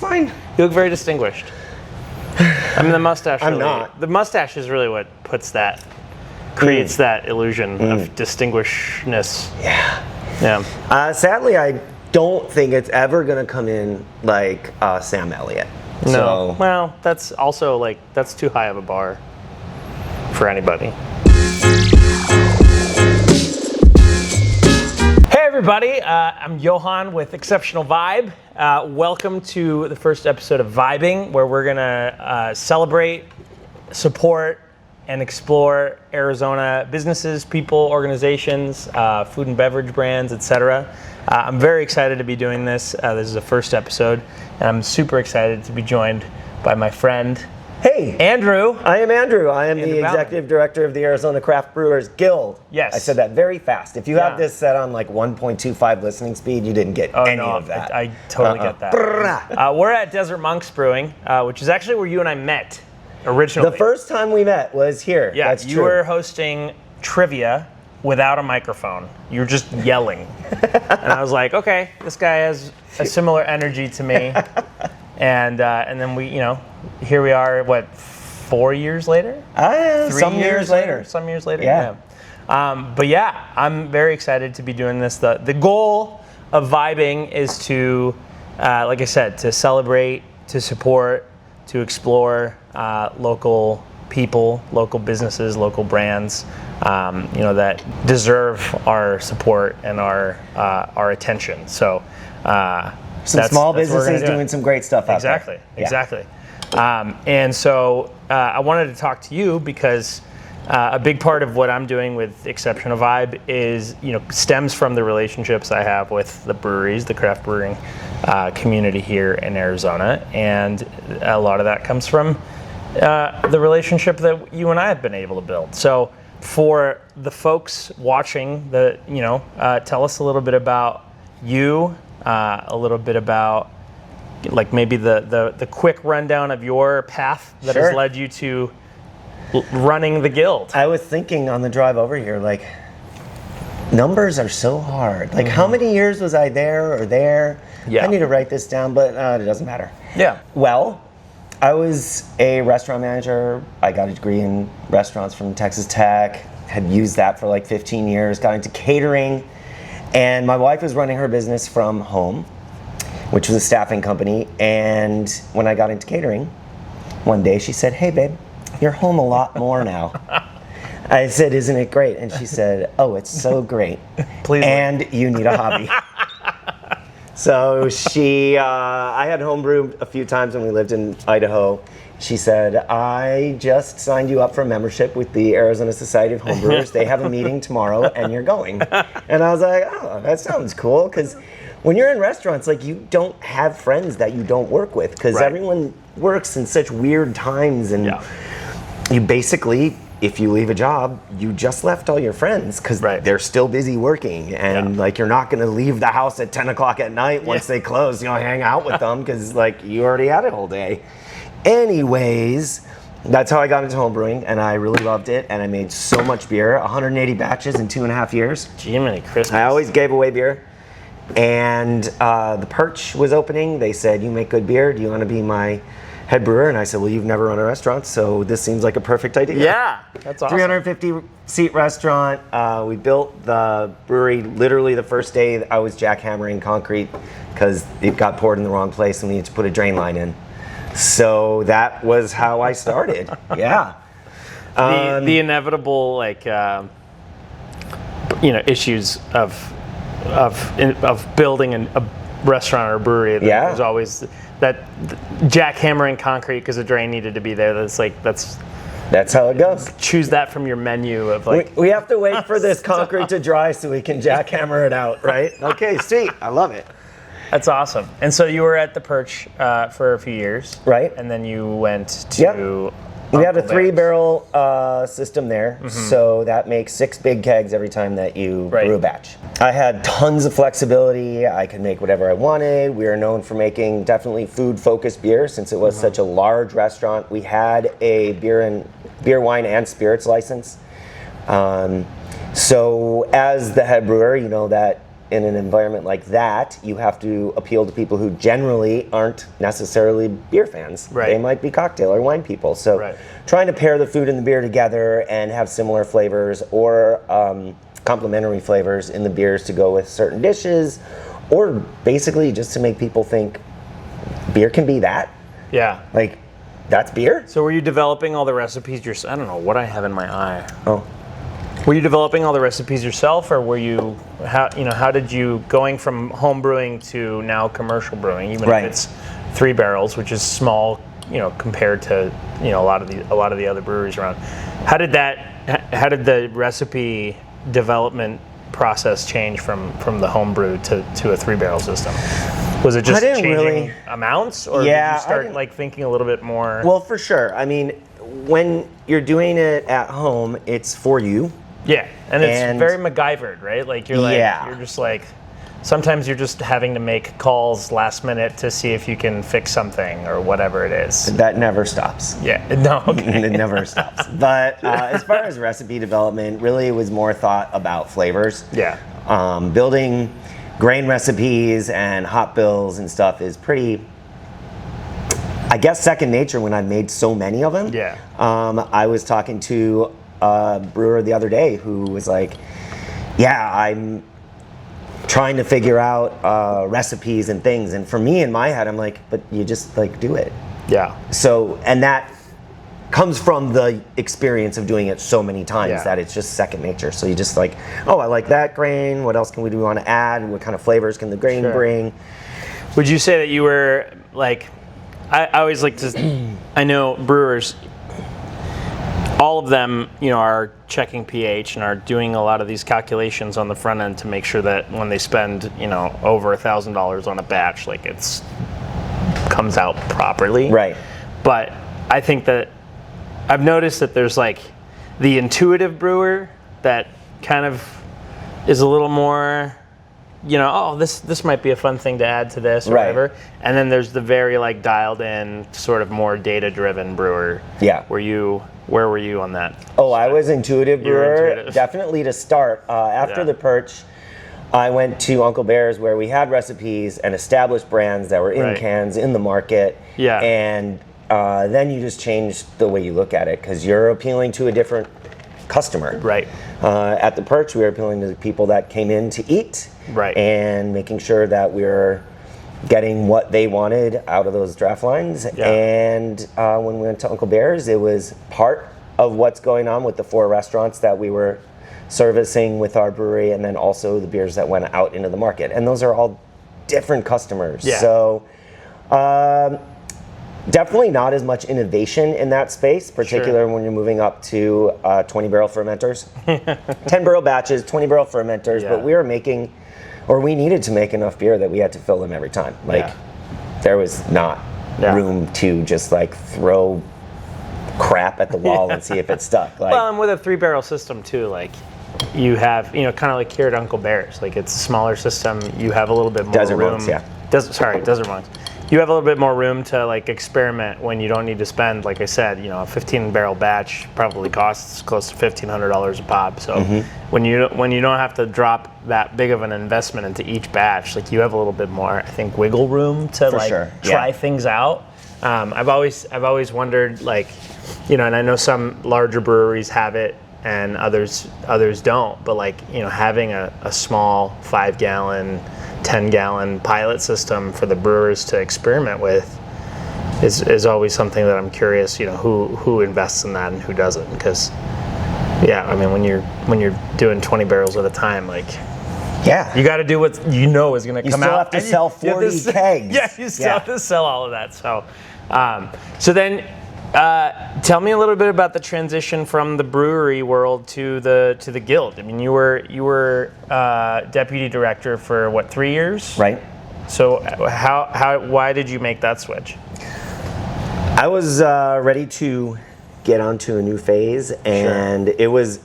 fine. You look very distinguished. I mean, the mustache. I'm really, not. The mustache is really what creates that illusion of distinguishedness. Yeah. Sadly, I don't think it's ever going to come in like Sam Elliott. No. So. Well, that's also that's too high of a bar for anybody. Hey everybody, I'm Johann with Exceptional Vibe. Welcome to the first episode of Vibing, where we're gonna celebrate, support, and explore Arizona businesses, people, organizations, food and beverage brands, etc. I'm very excited to be doing this. This is the first episode, and I'm super excited to be joined by my friend, Hey, Andrew. I am Andrew. I am Andrew the Bauman. Executive Director of the Arizona Craft Brewers Guild. Yes. I said that very fast. If you have this set on like 1.25 listening speed, you didn't get any of that. I totally get that. We're at Desert Monks Brewing, which is actually where you and I met originally. The first time we met was here. Yeah, that's you true. were hosting trivia without a microphone. You were just yelling. And I was like, okay, this guy has a similar energy to me. And then we, here we are, 4 years later? 3 years later. Some years later, yeah. But yeah, I'm very excited to be doing this. The goal of Vibing is to, like I said, to celebrate, to support, to explore local people, local businesses, local brands, that deserve our support and our attention. So some small businesses doing some great stuff out there. Exactly. And so I wanted to talk to you because a big part of what I'm doing with Exceptional Vibe is, stems from the relationships I have with the breweries, the craft brewing community here in Arizona. And a lot of that comes from the relationship that you and I have been able to build. So for the folks watching, tell us a little bit about you, a little bit about maybe the quick rundown of your path that has led you to running the guild. I was thinking on the drive over here, numbers are so hard. How many years was I there or there? Yeah. I need to write this down, but it doesn't matter. Yeah. Well, I was a restaurant manager. I got a degree in restaurants from Texas Tech, had used that for 15 years, got into catering, and my wife was running her business from home, which was a staffing company. And when I got into catering, one day she said, "Hey babe, you're home a lot more now." I said, "Isn't it great?" And she said, "Oh, it's so great. Please. And you need a hobby." So I had homebrewed a few times when we lived in Idaho. She said, "I just signed you up for a membership with the Arizona Society of Homebrewers. They have a meeting tomorrow and you're going." And I was like, "Oh, that sounds cool." Because when you're in restaurants, you don't have friends that you don't work with, because everyone works in such weird times, and you basically, if you leave a job, you just left all your friends because they're still busy working, and you're not going to leave the house at 10 o'clock at night once they close. Hang out with them because you already had it all day. Anyways, that's how I got into homebrewing, and I really loved it, and I made so much beer, 180 batches in 2.5 years. Jiminy Christmas. I always gave away beer. And the Perch was opening. They said, "You make good beer. Do you want to be my head brewer?" And I said, "Well, you've never run a restaurant, so this seems like a perfect idea." Yeah, that's awesome. 350-seat restaurant. We built the brewery literally the first day I was jackhammering concrete because it got poured in the wrong place and we needed to put a drain line in. So that was how I started. Yeah. The inevitable issues of building a restaurant or a brewery. There's always that jackhammering concrete because the drain needed to be there. That's how it goes. Choose that from your menu of we have to wait for this concrete to dry so we can jackhammer it out, right? Okay, sweet. I love it. That's awesome. And so you were at the Perch for a few years, right? And then you went to. We had a 3-barrel system there, so that makes 6 big kegs every time that you brew a batch. I had tons of flexibility. I could make whatever I wanted. We are known for making definitely food-focused beer since it was such a large restaurant. We had a beer, wine, and spirits license. So as the head brewer, that in an environment like that, you have to appeal to people who generally aren't necessarily beer fans. Right. They might be cocktail or wine people. So Right. trying to pair the food and the beer together and have similar flavors or complementary flavors in the beers to go with certain dishes, or basically just to make people think beer can be that. Yeah. Like, that's beer? So were you developing all the recipes yourself? I don't know what I have in my eye. Oh. Were you developing all the recipes yourself, or were you how did you going from home brewing to now commercial brewing, even Right. if it's 3 barrels, which is small, compared to a lot of the other breweries around. How did the recipe development process change from the home brew to a 3 barrel system? Was it just changing amounts, or did you start thinking a little bit more? Well, for sure. I mean, when you're doing it at home, it's for you. Yeah, and it's very MacGyvered, right? Like you're just like, sometimes you're just having to make calls last minute to see if you can fix something or whatever it is. That never stops. Yeah, no, okay. It never stops. But as far as recipe development, really it was more thought about flavors. Yeah. Building grain recipes and hop bills and stuff is pretty, I guess, second nature when I've made so many of them. Yeah. I was talking to a brewer the other day who was like, yeah, I'm trying to figure out recipes and things. And for me, in my head, I'm like, but you just do it. Yeah. So, and that comes from the experience of doing it so many times that it's just second nature. So you just oh, I like that grain. What else can we want to add? What kind of flavors can the grain bring? Would you say that you were I always like to, I know brewers, all of them, are checking pH and are doing a lot of these calculations on the front end to make sure that when they spend, over $1,000 on a batch, it's comes out properly. Right. But I think that I've noticed that there's the intuitive brewer that kind of is a little more, oh, this might be a fun thing to add to this or whatever. And then there's the very dialed in, sort of more data driven brewer. Yeah. Where were you on that? Oh, I was intuitive brewer. Intuitive. Definitely to start. After the Perch, I went to Uncle Bear's where we had recipes and established brands that were in cans in the market. Yeah. And then you just change the way you look at it because you're appealing to a different customer. Right. At the Perch, we were appealing to the people that came in to eat. Right. And making sure that we're getting what they wanted out of those draft lines. Yeah. And when we went to Uncle Bear's, it was part of what's going on with the 4 restaurants that we were servicing with our brewery, and then also the beers that went out into the market. And those are all different customers. Yeah. So definitely not as much innovation in that space, particularly when you're moving up to 20 barrel fermenters. 10 barrel batches, 20 barrel fermenters, but we were making, or we needed to make enough beer that we had to fill them every time. There was not room to just throw crap at the wall and see if it stuck. Well, and with a 3 barrel system too, you have, kind of like here at Uncle Bear's, it's a smaller system. You have a little bit more Desert room. Monks, yeah. Desert Monks. You have a little bit more room to experiment when you don't need to spend, like I said, a 15 barrel batch probably costs close to $1,500 a pop. So when you don't have to drop that big of an investment into each batch, you have a little bit more, I think, wiggle room to try things out. I've always wondered, and I know some larger breweries have it and others don't, but having a small 5-gallon, 10-gallon pilot system for the brewers to experiment with is always something that I'm curious, who invests in that and who doesn't, because when you're doing 20 barrels at a time, you got to do what is going to come out. You still have to sell 40 kegs. Yeah, you still have to sell all of that. So, so then tell me a little bit about the transition from the brewery world to the guild. I mean, you were deputy director for what, 3 years? Right. So why did you make that switch? I was ready to get onto a new phase, and it was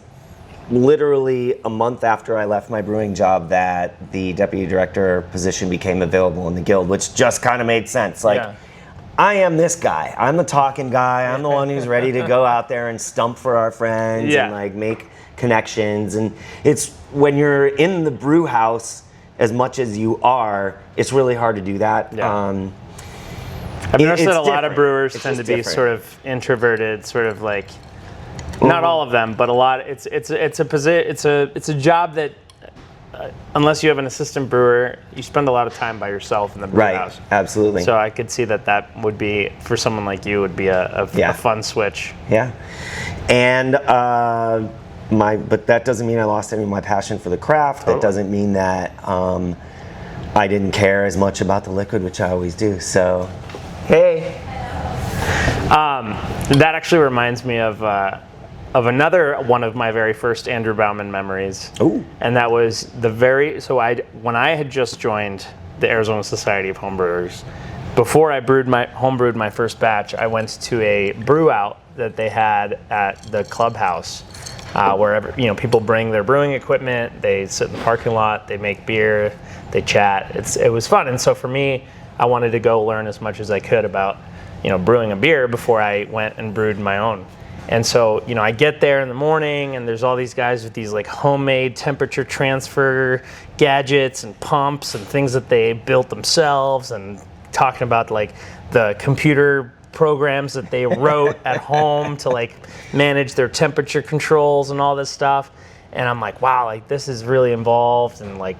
literally a month after I left my brewing job that the deputy director position became available in the guild, which just kind of made sense. I am this guy. I'm the talking guy. I'm the one who's ready to go out there and stump for our friends and make connections. And it's when you're in the brew house, as much as you are, it's really hard to do that. Yeah. I've noticed that a lot of brewers It's tend to just be different. sort of introverted, sort of like, not all of them, but a lot. It's a job that unless you have an assistant brewer, you spend a lot of time by yourself in the brew Right, house. absolutely. So I could see that would be, for someone like you, would be a fun switch. Yeah, and but that doesn't mean I lost any of my passion for the craft. Totally. That doesn't mean that I didn't care as much about the liquid, which I always do. So, hey. That actually reminds me of another one of my very first Andrew Bauman memories. Ooh. And that was when I had just joined the Arizona Society of Homebrewers, before I homebrewed my first batch, I went to a brew out that they had at the clubhouse, where people bring their brewing equipment, they sit in the parking lot, they make beer, they chat. It was fun. And so for me, I wanted to go learn as much as I could about brewing a beer before I went and brewed my own. And so, I get there in the morning and there's all these guys with these like homemade temperature transfer gadgets and pumps and things that they built themselves, and talking about like the computer programs that they wrote at home to like manage their temperature controls and all this stuff. And I'm like, wow, like this is really involved, and like,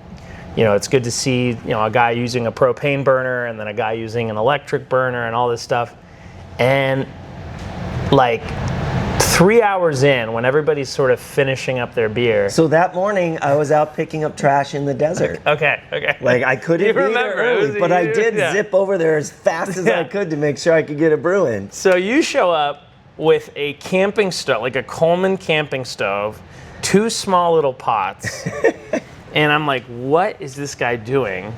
it's good to see, a guy using a propane burner and then a guy using an electric burner and all this stuff. And like 3 hours in, when everybody's sort of finishing up their beer. So that morning, I was out picking up trash in the desert. Okay. Like, I couldn't be there early, but I did zip over there as fast as I could to make sure I could get a brew in. So you show up with a camping stove, like a Coleman camping stove, 2 small little pots. And I'm like, what is this guy doing?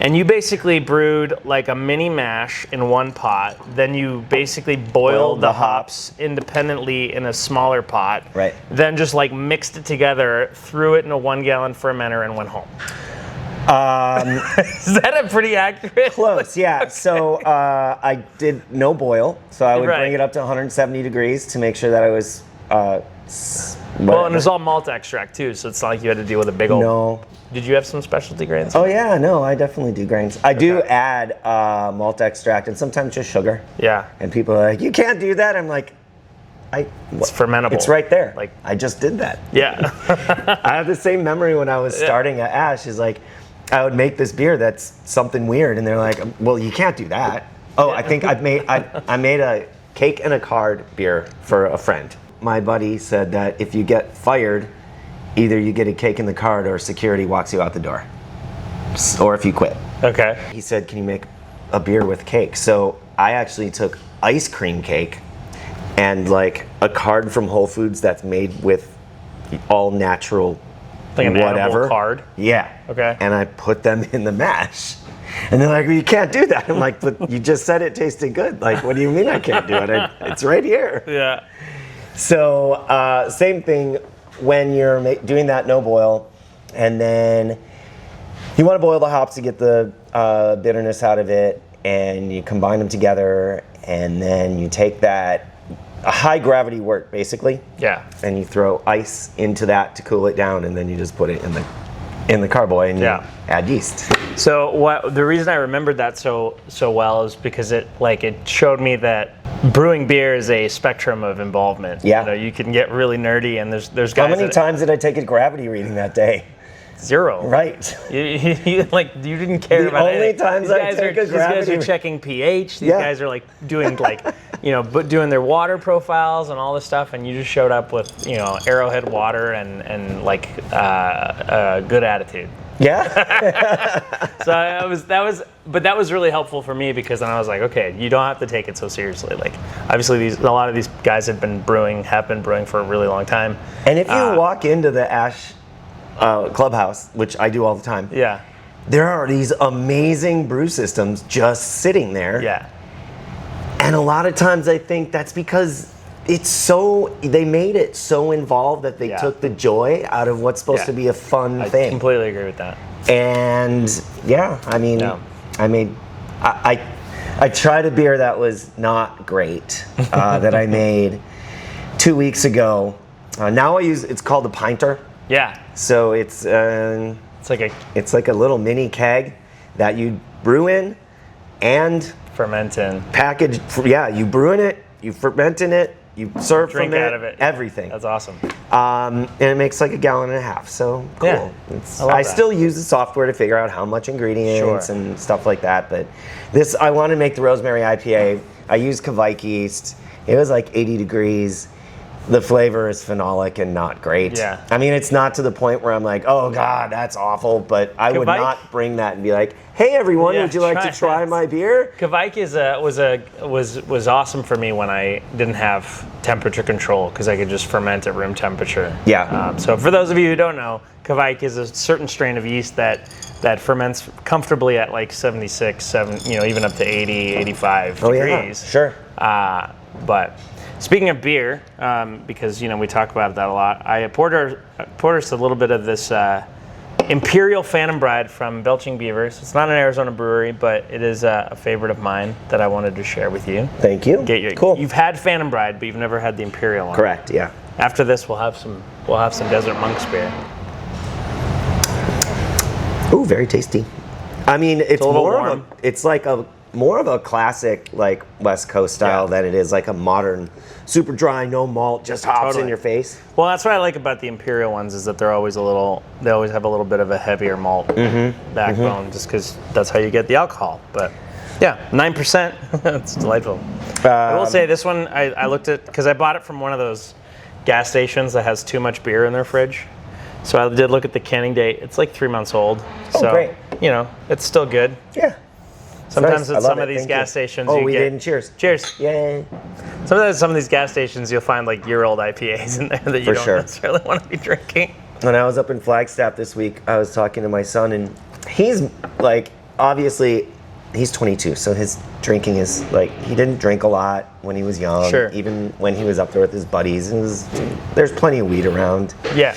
And you basically brewed like a mini mash in one pot. Then you basically boiled the hops independently in a smaller pot. Right. Then just like mixed it together, threw it in a 1-gallon fermenter, and went home. Is that a pretty accurate? Close, yeah. Okay. So I did no boil. So I would bring it up to 170 degrees to make sure that I was... Well, and it was all malt extract too, so it's not like you had to deal with a big old... No. Did you have some specialty grains? Oh yeah, no, I definitely do grains. I do add malt extract and sometimes just sugar. Yeah. And people are like, you can't do that. I'm like, it's fermentable. It's right there. Like, I just did that. Yeah. I have the same memory when I was starting at Ash. Is like, I would make this beer that's something weird, and they're like, well, you can't do that. Oh, I think I made a cake and a card beer for a friend. My buddy said that if you get fired, either you get a cake in the card or security walks you out the door. Or if you quit. Okay. He said, can you make a beer with cake? So I actually took ice cream cake and like a card from Whole Foods that's made with all natural like an whatever. Animal card? Yeah. Okay. And I put them in the mash. And they're like, well, you can't do that. I'm like, but you just said it tasted good. Like, what do you mean I can't do it? It's right here. Yeah. So same thing when you're doing that no boil, and then you want to boil the hops to get the bitterness out of it, and you combine them together, and then you take that high gravity wort basically. Yeah. And you throw ice into that to cool it down, and then you just put it in the carboy and you add yeast. So the reason I remembered that so well is because it showed me that brewing beer is a spectrum of involvement. Yeah. You can get really nerdy, and there's guys. How many times did I take a gravity reading that day? 0. Right. You didn't care about the only anything. times I take a gravity. These guys are checking pH. These guys are like doing doing their water profiles and all this stuff, and you just showed up with Arrowhead water and like a good attitude. Yeah. So that was really helpful for me, because then I was like, okay, you don't have to take it so seriously. Like, obviously a lot of these guys have been brewing for a really long time. And if you walk into the Ash clubhouse, which I do all the time, there are these amazing brew systems just sitting there. Yeah. And a lot of times I think that's because they made it so involved that they took the joy out of what's supposed to be a fun thing. I completely agree with that. And I tried a beer that was not great that I made 2 weeks ago. Now it's called the Pinter. Yeah. So it's It's like a little mini keg that you brew in and ferment in. Package. Yeah, you brew in it, you ferment in it, you serve Drink from it, out of it. everything. That's awesome. And it makes like a gallon and a half. So cool. Yeah, I still use the software to figure out how much ingredients and stuff like that. But this, I want to make the rosemary IPA. I used Kveik yeast. It was like 80 degrees. The flavor is phenolic and not great. Yeah. I mean, it's not to the point where I'm like, oh God, that's awful. But I would not bring that and be like, hey everyone, would you like to try my beer? Kveik was awesome for me when I didn't have temperature control because I could just ferment at room temperature. Yeah. So for those of you who don't know, Kveik is a certain strain of yeast that ferments comfortably at like 76, even up to 80, 85 degrees. Yeah, sure. But speaking of beer, because we talk about that a lot, I poured us a little bit of this Imperial Phantom Bride from Belching Beavers. It's not an Arizona brewery, but it is a favorite of mine that I wanted to share with you. Thank you. Cool. You've had Phantom Bride, but you've never had the Imperial one. Correct. Yeah. After this, we'll have some Desert Monk's beer. Ooh, very tasty. I mean, it's more of a classic like West Coast style than it is like a modern, super dry, no malt, just hops in your face. Well, that's what I like about the Imperial ones is that they always have a little bit of a heavier malt backbone, just because that's how you get the alcohol. But yeah, 9%, that's delightful. I will say this one, I looked at, because I bought it from one of those gas stations that has too much beer in their fridge. So I did look at the canning date. It's like 3 months old. So, great. It's still good. Yeah. Sometimes at some of these gas stations, cheers. Cheers. Yay. Sometimes at some of these gas stations, you'll find like year-old IPAs in there that you don't necessarily want to be drinking. When I was up in Flagstaff this week, I was talking to my son, and he's like, obviously, he's 22, so his drinking is like, he didn't drink a lot when he was young. Sure. Even when he was up there with his buddies, there's plenty of weed around. Yeah.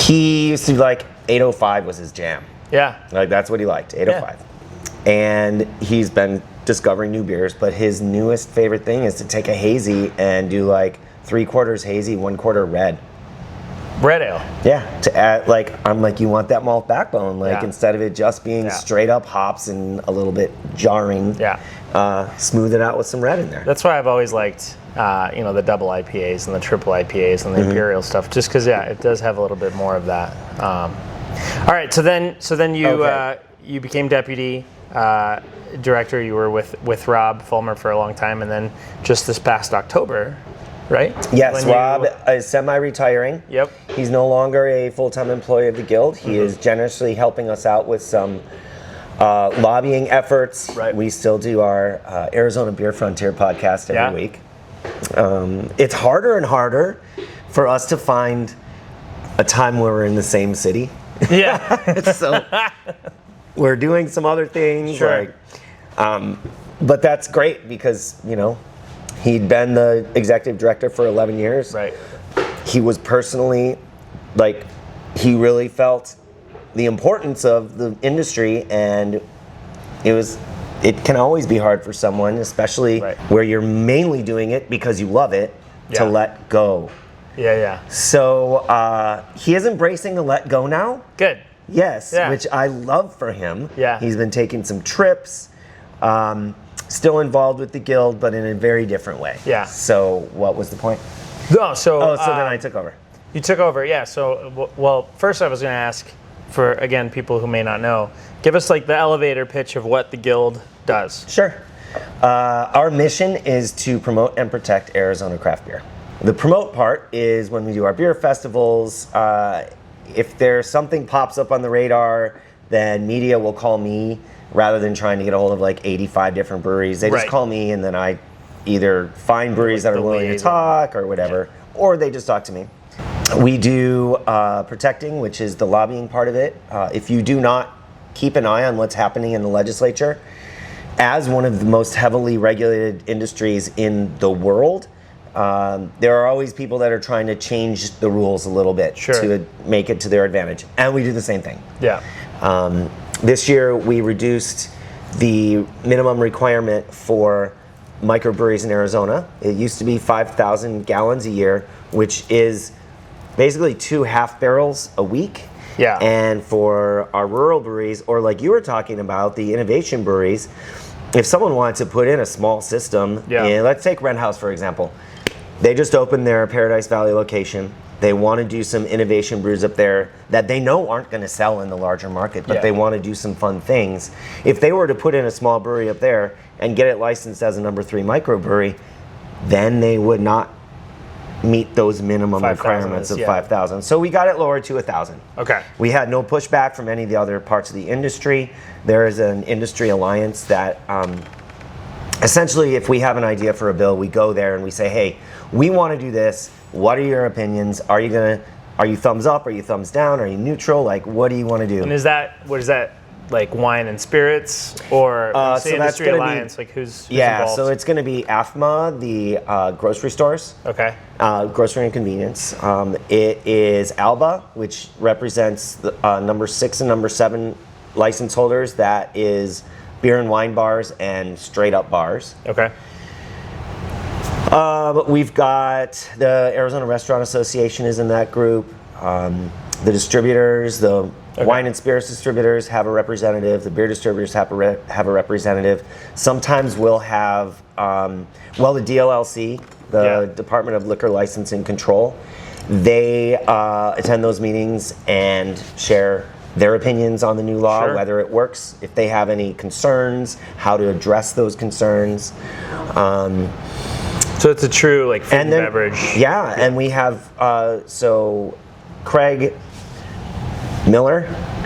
He used to like 805 was his jam. Yeah. Like that's what he liked, 805. Yeah. And he's been discovering new beers, but his newest favorite thing is to take a hazy and do like 3/4 hazy, 1/4 red. Red ale. Yeah. To add I'm like, you want that malt backbone, instead of it just being straight up hops and a little bit jarring. Yeah. Smooth it out with some red in there. That's why I've always liked the double IPAs and the triple IPAs and the Imperial stuff, just because it does have a little bit more of that. All right, so then you became deputy director. You were with Rob Fulmer for a long time, and then just this past October, right? Yes, Rob is semi-retiring. Yep. He's no longer a full-time employee of the Guild. He is generously helping us out with some lobbying efforts. Right. We still do our Arizona Beer Frontier podcast every week. It's harder and harder for us to find a time where we're in the same city. Yeah. So we're doing some other things. Sure. But that's great because, he'd been the executive director for 11 years. Right. He was personally, he really felt the importance of the industry, and it can always be hard for someone, especially where you're mainly doing it because you love it, to let go. Yeah. So he is embracing the let go now. Good. Yes, Yeah. which I love for him. Yeah. He's been taking some trips, still involved with the Guild, but in a very different way. Yeah. So what was the point? No, so then I took over. You took over, yeah. So, first I was going to ask, for, again, people who may not know, give us the elevator pitch of what the Guild does. Sure. Our mission is to promote and protect Arizona craft beer. The promote part is when we do our beer festivals. If there's something pops up on the radar, then media will call me rather than trying to get a hold of 85 different breweries. They just call me, and then I either find breweries that are willing to talk or whatever, or they just talk to me. We do protecting, which is the lobbying part of it. If you do not keep an eye on what's happening in the legislature, as one of the most heavily regulated industries in the world, there are always people that are trying to change the rules a little bit to make it to their advantage. And we do the same thing. Yeah. This year we reduced the minimum requirement for microbreweries in Arizona. It used to be 5,000 gallons a year, which is basically 2 half barrels a week. Yeah. And for our rural breweries, or like you were talking about, the innovation breweries, if someone wanted to put in a small system, and let's take Wren House for example. They just opened their Paradise Valley location. They want to do some innovation brews up there that they know aren't going to sell in the larger market, but they want to do some fun things. If they were to put in a small brewery up there and get it licensed as a number 3 microbrewery, then they would not meet those minimum requirements of 5,000. So we got it lowered to 1,000. Okay. We had no pushback from any of the other parts of the industry. There is an industry alliance that essentially, if we have an idea for a bill, we go there and we say, hey, we want to do this. What are your opinions? Are you thumbs up? Are you thumbs down? Are you neutral? Like, what do you want to do? And what is that, like wine and spirits, or when you say industry alliance, like who's involved? So it's going to be AFMA, the grocery stores. Okay. Grocery and convenience. It is ALBA, which represents the number 6 and number 7 license holders. That is beer and wine bars and straight up bars. Okay. We've got the Arizona Restaurant Association is in that group. The distributors, the wine and spirits distributors have a representative. The beer distributors have a representative. Sometimes we'll have, the DLLC, the Department of Liquor Licensing Control, they attend those meetings and share their opinions on the new law, whether it works, if they have any concerns, how to address those concerns. So it's a true like food and beverage. Yeah, and we have so Craig Miller,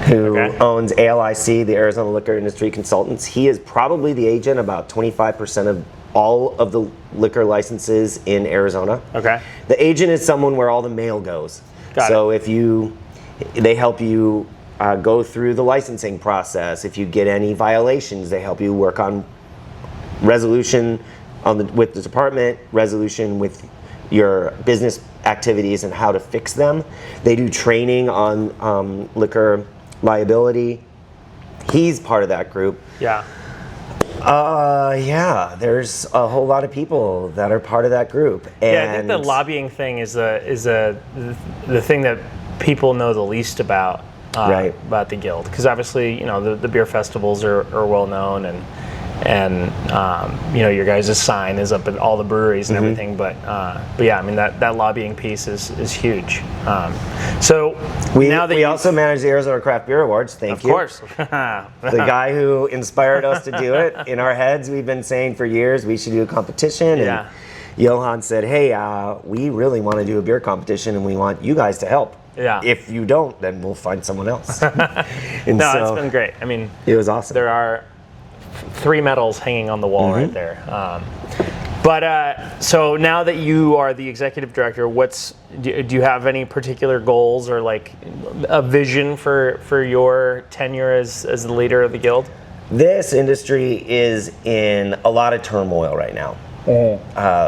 who owns ALIC, the Arizona Liquor Industry Consultants. He is probably the agent about 25% of all of the liquor licenses in Arizona. Okay. The agent is someone where all the mail goes. So if they help you go through the licensing process. If you get any violations, they help you work on resolution with the department, resolution with your business activities and how to fix them. They do training on liquor liability. He's part of that group. Yeah. There's a whole lot of people that are part of that group. And I think the lobbying thing is the thing that people know the least about the guild, because obviously the beer festivals are well known, and your guys' sign is up at all the breweries and everything, but yeah, I mean that lobbying piece is huge. So we also manage the Arizona Craft Beer Awards. Thank you. Of course. The guy who inspired us to do it. In our heads, we've been saying for years we should do a competition. And Johann said, hey, we really want to do a beer competition and we want you guys to help. Yeah. If you don't, then we'll find someone else. It's been great. I mean, it was awesome. There are 3 medals hanging on the wall right there. So now that you are the executive director, do you have any particular goals or like a vision for your tenure as the leader of the guild? This industry is in a lot of turmoil right now.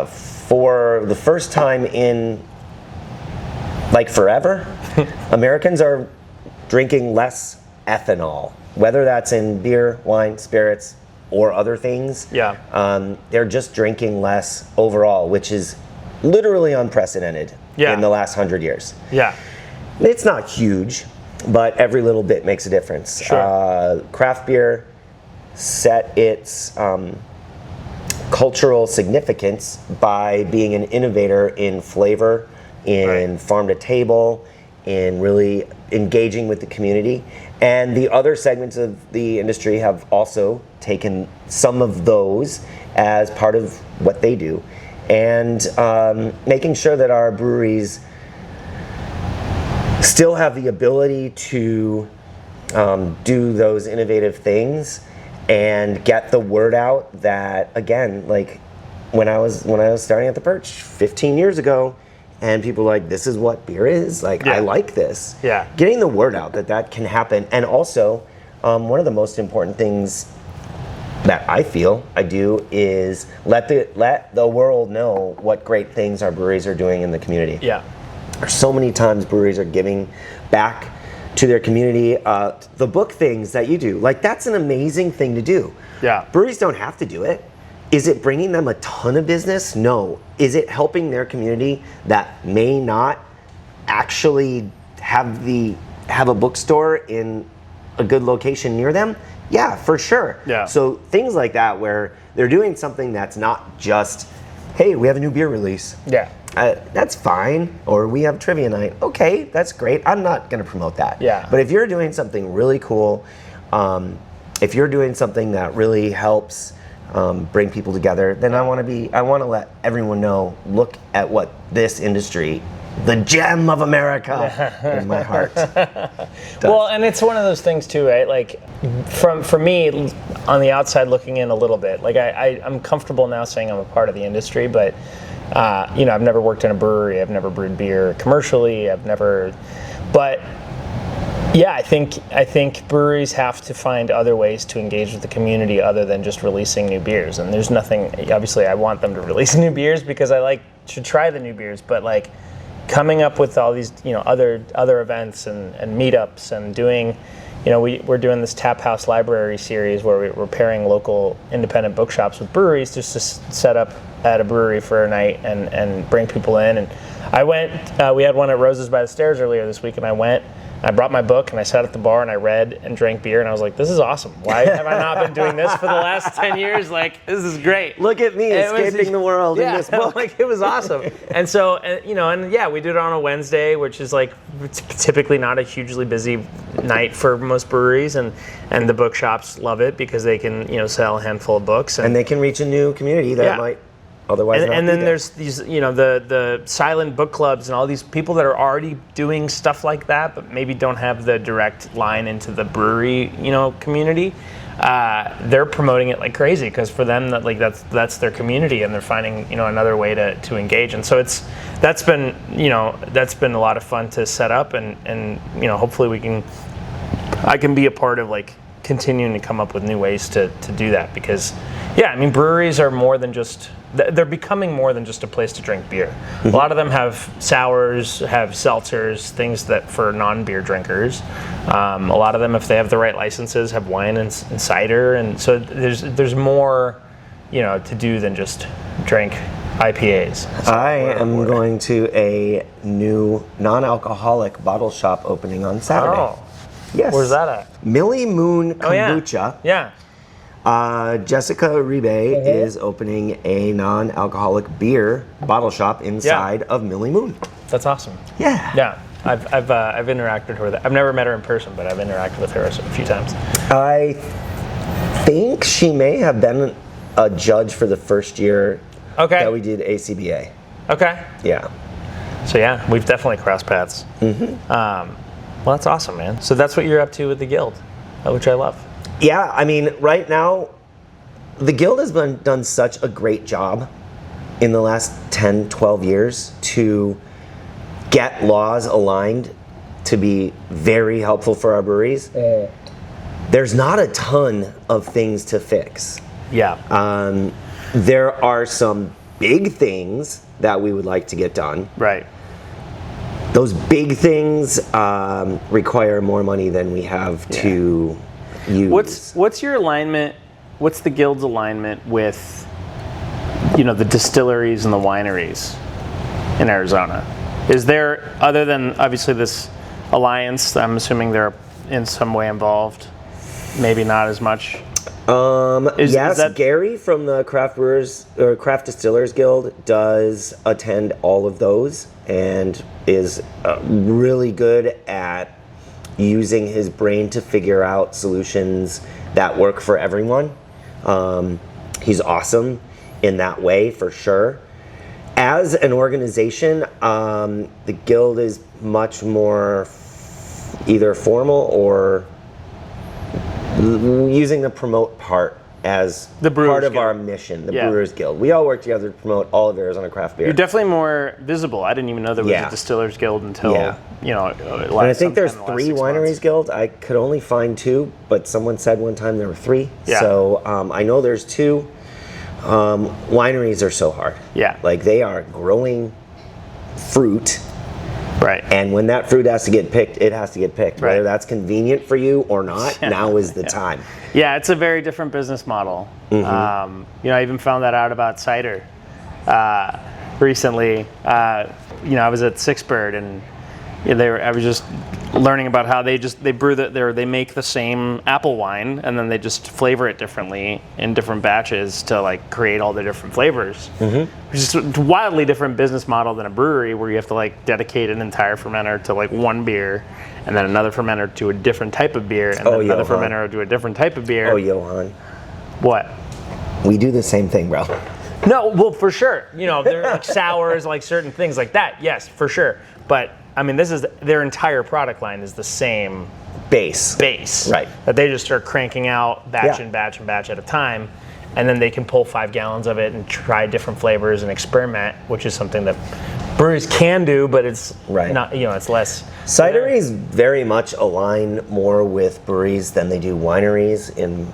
For the first time in like forever, Americans are drinking less ethanol, whether that's in beer, wine, spirits, or other things. They're just drinking less overall, which is literally unprecedented in the last 100 years. It's not huge, but every little bit makes a difference. Craft beer set its cultural significance by being an innovator in flavor, in farm to table, in really engaging with the community. And the other segments of the industry have also taken some of those as part of what they do. And making sure that our breweries still have the ability to do those innovative things and get the word out that, again, like when I was starting at the Perch 15 years ago, and people were like, this is what beer is? Like, I like this. Getting the word out that can happen. And also, one of the most important things that I feel I do is let the world know what great things our breweries are doing in the community. There's so many times breweries are giving back to their community. The book things that you do, like that's an amazing thing to do. Breweries don't have to do it. Is it bringing them a ton of business? No. Is it helping their community that may not actually have the have a bookstore in a good location near them? Yeah, for sure. Yeah. So things like that where they're doing something that's not just, hey, we have a new beer release. Yeah. That's fine. Or we have trivia night. Okay, that's great. I'm not going to promote that. Yeah. But if you're doing something really cool, if you're doing something that really helps bring people together, then I want to let everyone know, look at what this industry, the gem of America, in my heart. Well, and it's one of those things too, right? Like, for me, on the outside looking in a little bit, like I'm comfortable now saying I'm a part of the industry, but I've never worked in a brewery, I've never brewed beer commercially, but yeah, I think breweries have to find other ways to engage with the community other than just releasing new beers. And there's nothing, obviously I want them to release new beers because I should try the new beers, but like coming up with all these, other events and meetups and doing, we're doing this Tap House Library series where we're pairing local independent bookshops with breweries just to set up at a brewery for a night and bring people in. And I went, we had one at Roses by the Stairs earlier this week, and I brought my book and I sat at the bar and I read and drank beer, and I was like, this is awesome. Why have I not been doing this for the last 10 years? Like, this is great. Look at me escaping the world in this book. Like, it was awesome. And so, we did it on a Wednesday, which is like typically not a hugely busy night for most breweries, and the bookshops love it because they can, sell a handful of books. And they can reach a new community that might otherwise not and be then there. there's these, the silent book clubs and all these people that are already doing stuff like that, but maybe don't have the direct line into the brewery, community. They're promoting it like crazy because for them, that's their community, and they're finding, another way to engage. And so that's been a lot of fun to set up, and hopefully I can be a part of like continuing to come up with new ways to do that, because breweries are more than just, they're becoming more than just a place to drink beer. Mm-hmm. A lot of them have sours, have seltzers, things that for non-beer drinkers. A lot of them, if they have the right licenses, have wine and cider, and so there's more, to do than just drink IPAs. So I am going to a new non-alcoholic bottle shop opening on Saturday. Oh, yes. Where's that at? Millie Moon Kombucha. Oh, yeah. Jessica Uribe is opening a non-alcoholic beer bottle shop inside of Millie Moon. That's awesome. Yeah. Yeah. I've interacted with her. I've never met her in person, but I've interacted with her a few times. I think she may have been a judge for the first year that we did ACBA. Okay. Yeah. So yeah, we've definitely crossed paths. Mm-hmm. Well, that's awesome, man. So that's what you're up to with the Guild, which I love. Yeah, right now, the Guild has done such a great job in the last 10, 12 years to get laws aligned to be very helpful for our breweries. There's not a ton of things to fix. Yeah. There are some big things that we would like to get done. Right. Those big things require more money than we have to use. What's your alignment? What's the Guild's alignment with, the distilleries and the wineries in Arizona? Is there, other than obviously this alliance, I'm assuming they're in some way involved, maybe not as much? Yes, Gary from the Craft Distillers Guild does attend all of those and is really good at using his brain to figure out solutions that work for everyone. He's awesome in that way, for sure. As an organization, the Guild is much more either formal or using the promote part as the part of Guild. our mission, the Brewers Guild. We all work together to promote all of Arizona craft beer. You're definitely more visible. I didn't even know there was a Distillers Guild until, and I think there's 3 wineries guild. I could only find 2, but someone said one time there were 3. Yeah. So I know there's 2. Wineries are so hard. Yeah. Like, they are growing fruit. Right. And when that fruit has to get picked, it has to get picked. Right. Whether that's convenient for you or not, now is the time. Yeah, it's a very different business model. Mm-hmm. I even found that out about cider recently. I was at Six Bird, and I was just learning about how they make the same apple wine and then they just flavor it differently in different batches to like create all the different flavors. Which is a wildly different business model than a brewery where you have to like dedicate an entire fermenter to like one beer and then another fermenter to a different type of beer and then another fermenter to a different type of beer. Oh, Johann. What? We do the same thing, bro. No, well, for sure. You know, they're like sours, like certain things like that. Yes, for sure. But I mean, this is their entire product line is the same base, right? That they just start cranking out batch and batch and batch at a time, and then they can pull 5 gallons of it and try different flavors and experiment, which is something that breweries can do, but it's not. You know, it's less. Cideries very much align more with breweries than they do wineries, in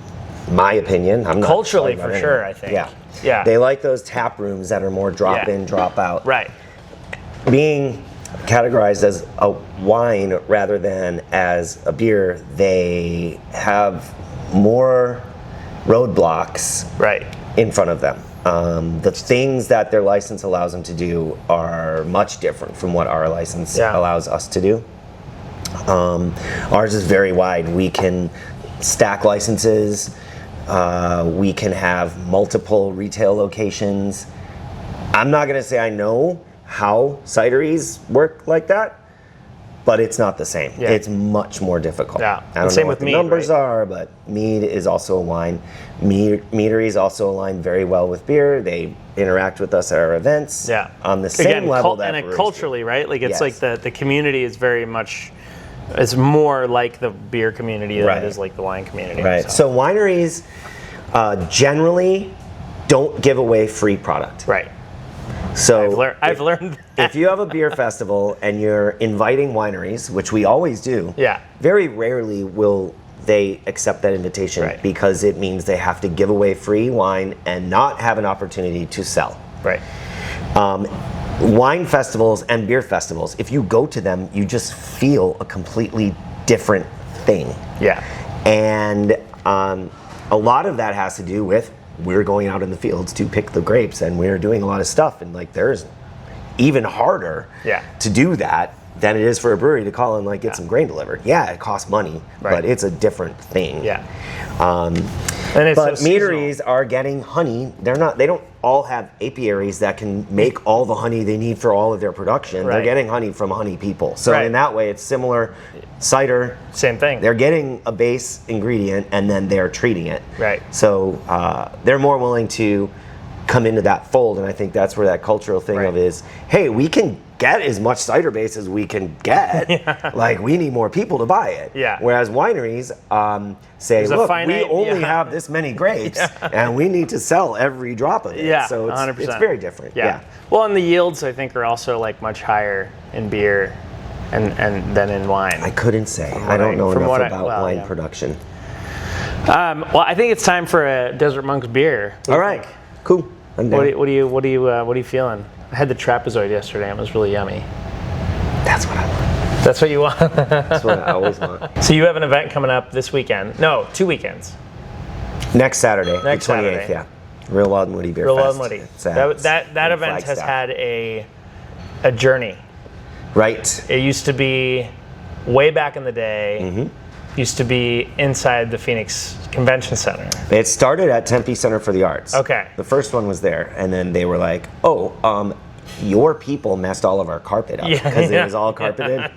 my opinion. I'm not culturally for sure. I think. Yeah. They like those tap rooms that are more drop in, drop out. Right. Being categorized as a wine rather than as a beer, they have more roadblocks in front of them. The things that their license allows them to do are much different from what our license allows us to do. Ours is very wide. We can stack licenses. We can have multiple retail locations. I'm not going to say I know how cideries work like that, but it's not the same. It's much more difficult. I don't know what the numbers are, but mead is also a wine. Meaderies also align very well with beer. They interact with us at our events on the same level that and culturally, right? Like it's like the community is very much. It's more like the beer community than it is like the wine community. Right. So wineries generally don't give away free product. Right. So I've learned that. If you have a beer festival and you're inviting wineries, which we always do, very rarely will they accept that invitation because it means they have to give away free wine and not have an opportunity to sell. Right. Wine festivals and beer festivals, if you go to them, you just feel a completely different thing. Yeah. And a lot of that has to do with we're going out in the fields to pick the grapes and we're doing a lot of stuff, and like there's even harder to do that than it is for a brewery to call and like get some grain delivered. Yeah, it costs money, but it's a different thing. Yeah. And it's but meaderies are getting honey. They don't all have apiaries that can make all the honey they need for all of their production. They're getting honey from honey people. So in that way, it's similar. Cider, same thing. They're getting a base ingredient and then they're treating it. Right. So they're more willing to come into that fold, and I think that's where that cultural thing of is, hey, we can get as much cider base as we can get. Like, we need more people to buy it. Yeah. Whereas wineries say, look, we only have this many grapes, and we need to sell every drop of it. Yeah, so it's 100%. It's very different. Yeah. Well, and the yields, I think, are also like much higher in beer and than in wine. I couldn't say. I don't know enough about wine production. Well, I think it's time for a Desert Monk's beer. All right. Cool. What are you feeling? I had the trapezoid yesterday and it was really yummy. That's what I want. That's what you want? That's what I always want. So you have an event coming up this weekend. No, 2 weekends. Next Saturday, the 28th, Saturday. yeah. Real Wild and Woody Beer Real Fest. Wild and Woody. That event has had a journey. Right. It used to be way back in the day. Used to be inside the Phoenix Convention Center. It started at Tempe Center for the Arts. Okay. The first one was there, and then they were like, oh, your people messed all of our carpet up because it was all carpeted.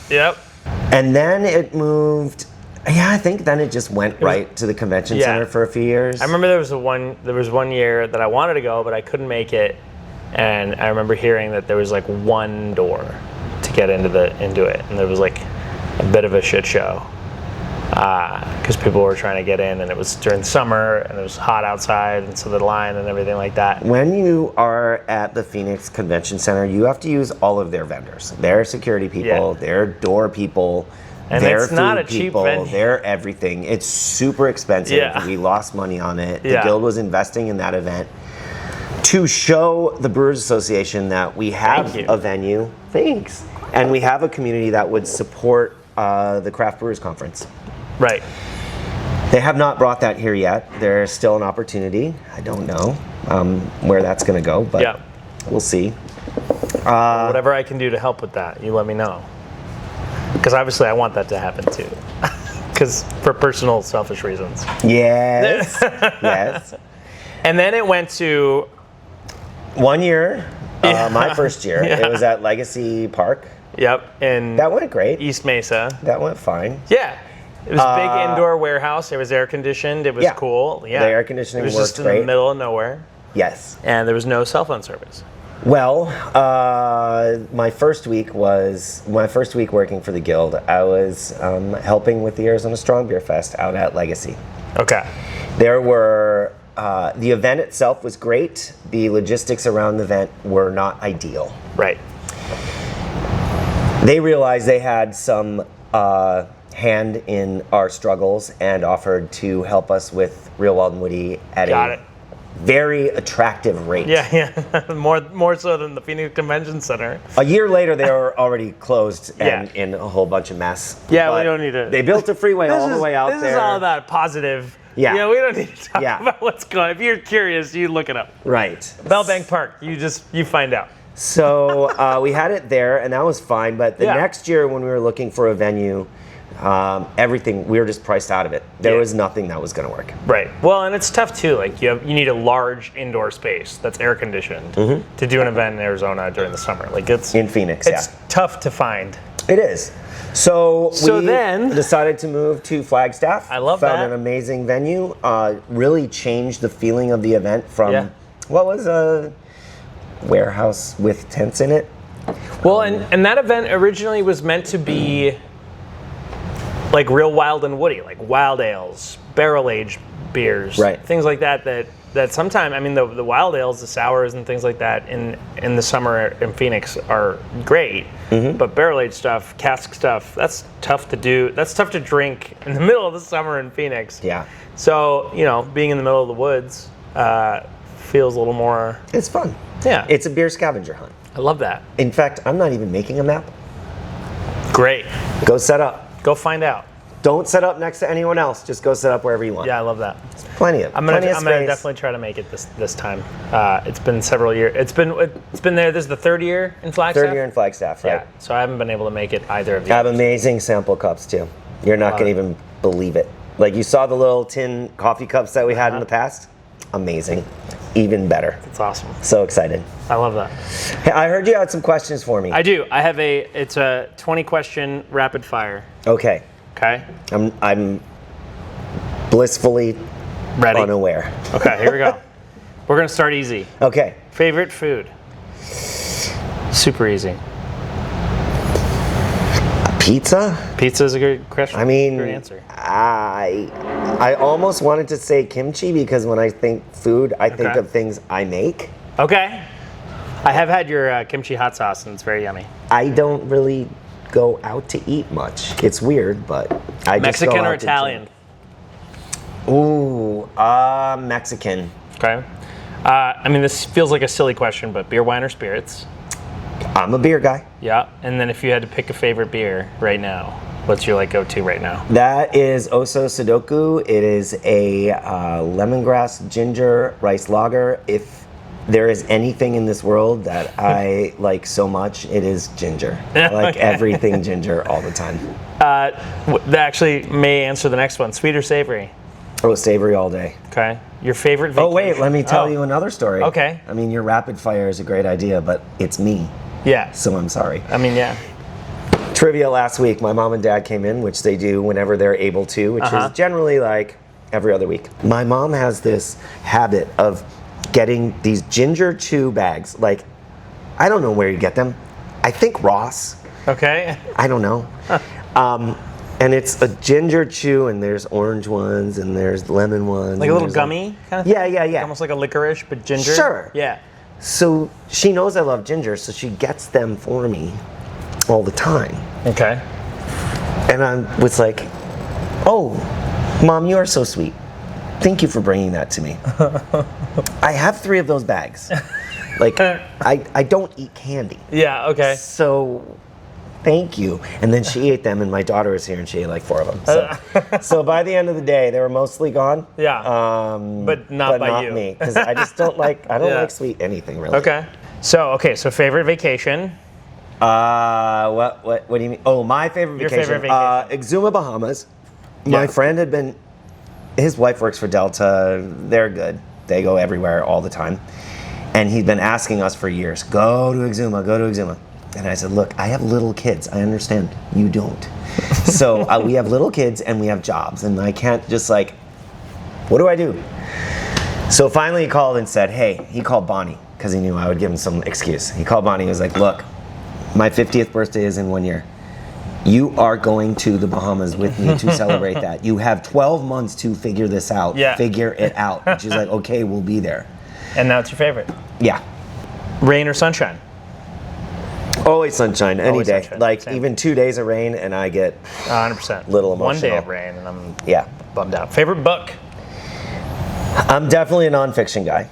Yep. And then it moved. Yeah, I think then it just went right to the convention center for a few years. I remember there was one year that I wanted to go, but I couldn't make it, and I remember hearing that there was like one door to get into it, and there was like a bit of a shit show because people were trying to get in, and it was during summer and it was hot outside, and so the line and everything like that. When you are at the Phoenix Convention Center, you have to use all of their vendors, their security people, their door people, and their it's not food a cheap people, venue. their everything. It's super expensive. Yeah. We lost money on it. The Guild was investing in that event to show the Brewers Association that we have a venue. Thanks. And we have a community that would support the Craft Brewers Conference. Right. They have not brought that here yet. There's still an opportunity. I don't know where that's going to go, but we'll see. Whatever I can do to help with that, you let me know. Because obviously I want that to happen too. Because for personal selfish reasons. Yes. Yes. And then it went to 1 year, my first year. Yeah. It was at Legacy Park. Yep, in That went great. East Mesa. That went fine. Yeah. It was a big indoor warehouse. It was air conditioned. It was cool. Yeah. The air conditioning worked worked great. It was just great. in the middle of nowhere. Yes. And there was no cell phone service. Well, my first week working for the Guild. I was helping with the Arizona Strong Beer Fest out at Legacy. Okay. There were the event itself was great. The logistics around the event were not ideal. Right. They realized they had some hand in our struggles and offered to help us with Real Wild and Woody at Got it. very attractive rate. Yeah. more so than the Phoenix Convention Center. A year later, they were already closed and Yeah. in a whole bunch of mess. Yeah, But we don't need to. They built a freeway all the way out there. This is all about positive. Yeah. Yeah, we don't need to talk Yeah. about what's going on. If you're curious, you look it up. Right. Bellbank Park. You find out. So we had it there, and that was fine. But the Yeah. next year, when we were looking for a venue, everything, we were just priced out of it. There Yeah. was nothing that was going to work. Right. Well, and it's tough too. Like you need a large indoor space that's air conditioned to do an event in Arizona during the summer. Like it's In Phoenix, it's tough to find. It is. So we then- decided to move to Flagstaff. I love Found that. an amazing venue. Really changed the feeling of the event from what was a warehouse with tents in it. Well, and that event originally was meant to be like Real Wild and Woody, like wild ales, barrel aged beers, Right. things like that. That sometimes, I mean, the wild ales, the sours, and things like that in the summer in Phoenix are great. But barrel aged stuff, cask stuff, that's tough to do. That's tough to drink in the middle of the summer in Phoenix. Yeah. So being in the middle of the woods feels a little more. It's fun. Yeah. It's a beer scavenger hunt. I love that. In fact, I'm not even making a map. Great. Go set up. Go find out. Don't set up next to anyone else. Just go set up wherever you want. Yeah, I love that. Plenty of I'm gonna space. definitely try to make it this time. It's been several years. It's been there. This is the third year in Flagstaff. Third year in Flagstaff, right? Yeah. So I haven't been able to make it either of I these. have amazing sample cups too. You're not going to even believe it. Like you saw the little tin coffee cups that we had in the past? Amazing. Even better. It's awesome. So excited. I love that. Hey, I heard you had some questions for me. I do. I have it's a 20 question rapid fire. Okay. Okay. I'm blissfully Ready? unaware. Okay. Here we go. We're gonna start easy. Okay. Favorite food? Super easy. Pizza? Pizza is a good question. I mean, good answer. I almost wanted to say kimchi because when I think food, I think Okay. of things I make. Okay. I have had your kimchi hot sauce and it's very yummy. I don't really go out to eat much. It's weird, but I just Mexican go or out to Italian? drink. Ooh, Mexican. Okay. I mean, this feels like a silly question, but beer, wine, or spirits? I'm a beer guy. Yeah. And then if you had to pick a favorite beer right now, what's your go-to right now? That is Oso Sudoku. It is a lemongrass ginger rice lager. If there is anything in this world that I like so much, it is ginger. I like everything ginger all the time. That actually may answer the next one. Sweet or savory? Oh, savory all day. Okay. Your favorite vacation? Oh, wait, let me tell you another story. Okay. I mean, your rapid fire is a great idea, but it's me, Yeah. so I'm sorry. I mean, yeah. Trivia last week, my mom and dad came in, which they do whenever they're able to, which is generally like every other week. My mom has this habit of getting these ginger chew bags. Like, I don't know where you get them. I think Ross. Okay. I don't know. And it's a ginger chew, and there's orange ones, and there's lemon ones. Like a and little there's gummy kind of thing? Yeah. Almost like a licorice, but ginger? Sure. Yeah. So she knows I love ginger, so she gets them for me all the time. Okay. And I was like, oh, Mom, you are so sweet. Thank you for bringing that to me. I have 3 of those bags. Like, I don't eat candy. Yeah, okay. So, thank you. And then she ate them, and my daughter was here, and she ate like 4 of them. So by the end of the day, they were mostly gone. Yeah. But not by you. Me, because I just don't like, I don't Yeah. like sweet anything, really. Okay. So favorite vacation? What do you mean? Oh, my favorite Your vacation. favorite vacation. Exuma, Bahamas. My friend had been. His wife works for Delta. They're good. They go everywhere all the time. And he'd been asking us for years, go to Exuma, go to Exuma. And I said, look, I have little kids. I understand. You don't. So we have little kids and we have jobs. And I can't just like, what do I do? So finally he called and said, hey, he called Bonnie because he knew I would give him some excuse. He called Bonnie. He was like, look, my 50th birthday is in 1 year. You are going to the Bahamas with me to celebrate that. You have 12 months to figure this out. Yeah. Figure it out. And she's like, okay, we'll be there. And now it's your favorite. Yeah. Rain or sunshine? Always sunshine, any Always day. sunshine, Like same. even 2 days of rain and I get 100%. Little One day emotional. of rain and I'm yeah. bummed out. Favorite book? I'm definitely a nonfiction guy.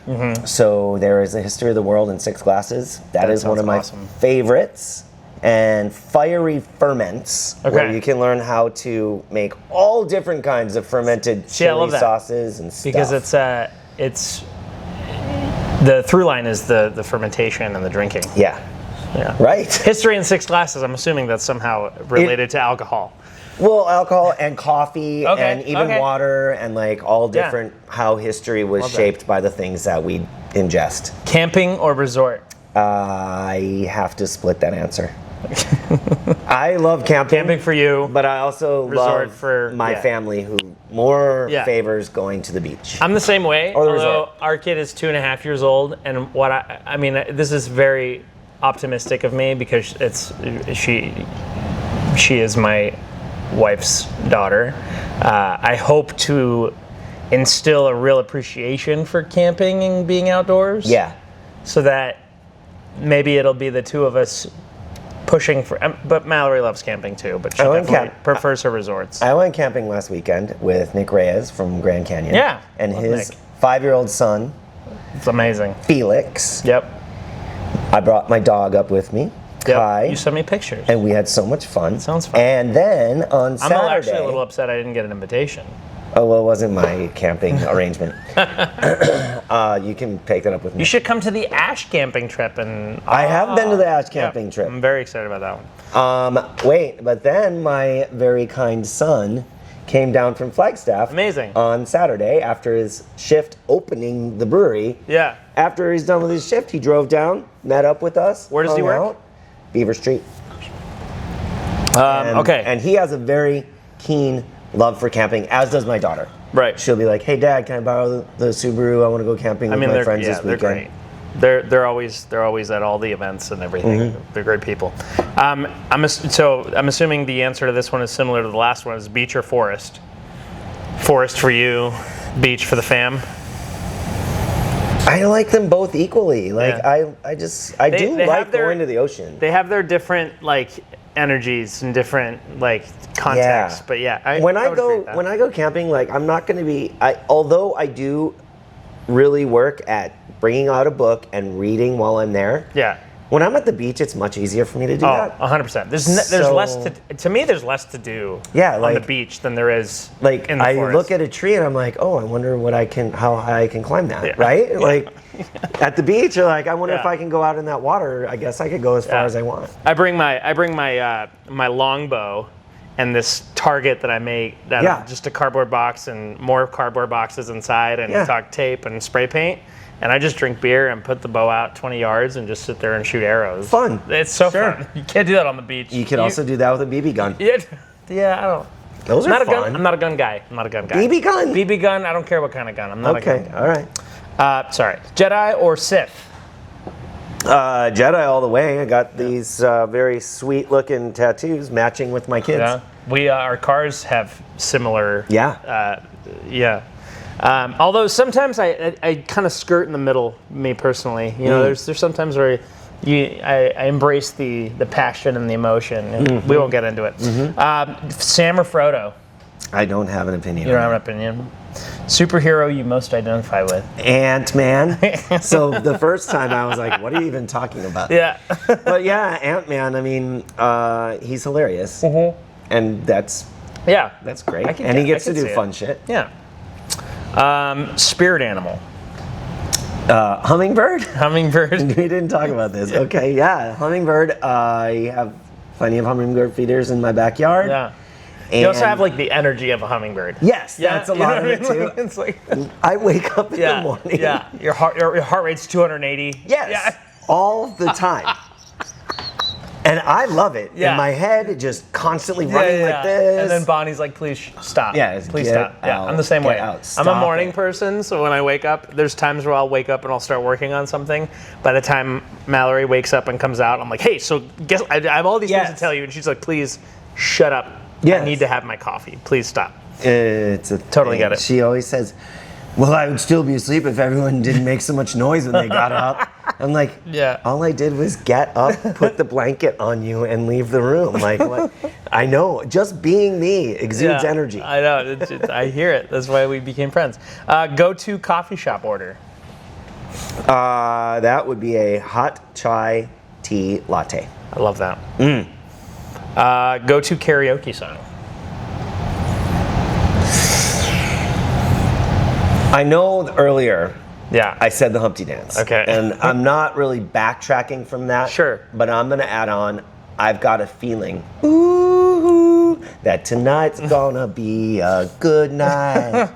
So there is a history of the world in 6 glasses. That is one sounds of my awesome. favorites. And Fiery Ferments, where Okay. you can learn how to make all different kinds of fermented See, I love chili that. sauces and stuff. Because it's the through line is the fermentation and the drinking. Yeah. Yeah. Right. History in 6 glasses. I'm assuming that's somehow related to alcohol. Well, alcohol and coffee Okay, and even okay. water and like all Yeah. different how history was Love that. shaped by the things that we ingest. Camping or resort? I have to split that answer. I love camping. Camping for you. But I also Resort love for- my yeah. family who more Yeah. favors going to the beach. I'm the same way. Or the Although resort. our kid is 2.5 years old, and what I mean, this is very optimistic of me because she is my wife's daughter. I hope to instill a real appreciation for camping and being outdoors. Yeah. So that maybe it'll be the two of us pushing for. But Mallory loves camping too, but she I went definitely prefers her resorts. I went camping last weekend with Nick Reyes from Grand Canyon. Yeah, And love his Nick. 5-year-old son, It's amazing. Felix. Yep. I brought my dog up with me, Kai. Yep. You sent me pictures. And we had so much fun. Sounds fun. And then on I'm Saturday, actually a little upset I didn't get an invitation. oh well, it wasn't my camping arrangement. You can pick that up with me. You should come to the Ash camping trip, and I have been to the Ash camping trip. I'm very excited about that one. Wait, but then my very kind son came down from Flagstaff. Amazing. On Saturday after his shift opening the brewery. Yeah. After he's done with his shift, he drove down, met up with us. Where does he hung work? out. Beaver Street. And, Okay. And he has a very keen love for camping, as does my daughter. Right. She'll be like, "Hey, Dad, can I borrow the Subaru? I want to go camping with my friends this they're weekend." great. They're always at all the events and everything. Mm-hmm. They're great people. I'm assuming the answer to this one is similar to the last one: is beach or forest? Forest for you, beach for the fam. I like them both equally. Like Yeah. I do they like have their- going to the ocean. They have their different like energies and different like contexts. Yeah. But yeah, when I would agree with go that. camping, like I'm not going to be. Although I do really work at bringing out a book and reading while I'm there. Yeah. When I'm at the beach, it's much easier for me to do Oh, that. 100%. There's less to me. There's less to do. Yeah, on like- the beach than there is Like in the I forest. look at a tree and I'm like, oh, I wonder how high I can climb that, Yeah. right? Yeah. Like at the beach, you're like, I wonder if Yeah. I can go out in that water. I guess I could go as far Yeah. as I want. I bring my longbow and this target that I make out Yeah. of just a cardboard box and more cardboard boxes inside and Yeah. duct tape and spray paint. And I just drink beer and put the bow out 20 yards and just sit there and shoot arrows. Fun. It's so Sure. fun. You can't do that on the beach. You could also do that with a BB gun. Yeah, I don't. Those I'm are not a gun. fun. I'm not a gun guy. I'm not a gun guy. BB gun? BB gun. I don't care what kind of gun. I'm not a gun Okay, guy. all right. Sorry. Jedi or Sith? Jedi all the way. I got these very sweet-looking tattoos matching with my kids. Yeah. We our cars have similar. Yeah. Yeah. Although sometimes I kind of skirt in the middle, me personally. You know, there's sometimes where I embrace the passion and the emotion. And we won't get into it. Sam or Frodo? I don't have an opinion. You don't have an opinion. Superhero you most identify with? Ant-Man. So the first time I was like, what are you even talking about? Yeah. But yeah, Ant-Man, I mean, he's hilarious. And that's Yeah. great. I can And he get- gets I to can do see fun it. shit. Yeah. Spirit animal. Hummingbird? Hummingbird. We didn't talk about this. Okay, yeah, hummingbird. I have plenty of hummingbird feeders in my backyard. Yeah. And You also have like the energy of a hummingbird. yes, Yeah, that's a you know lot of what I it mean? too. Like, it's like I wake up in the morning. Yeah. Your heart rate's 280. Yes. Yeah. All the time. And I love it. Yeah. In my head, just constantly running like this. And then Bonnie's like, please stop. Yeah, please get stop. Yeah, out, I'm the same get way. out, I'm a stop morning it. person, so when I wake up, there's times where I'll wake up and I'll start working on something. By the time Mallory wakes up and comes out, I'm like, hey, so guess I have all these things to tell you. And she's like, please shut up. Yes. I need to have my coffee. Please stop. It's a Totally thing. get it. She always says, well, I would still be asleep if everyone didn't make so much noise when they got up. I'm like, Yeah. all I did was get up, put the blanket on you, and leave the room. Like, what? I know, just being me exudes energy. I know. I hear it. That's why we became friends. Go-to coffee shop order. That would be a hot chai tea latte. I love that. Go-to karaoke song. I know earlier Yeah. I said the Humpty Dance. Okay. And I'm not really backtracking from that. Sure. But I'm going to add on, I've got a feeling, ooh, that tonight's gonna be a good night.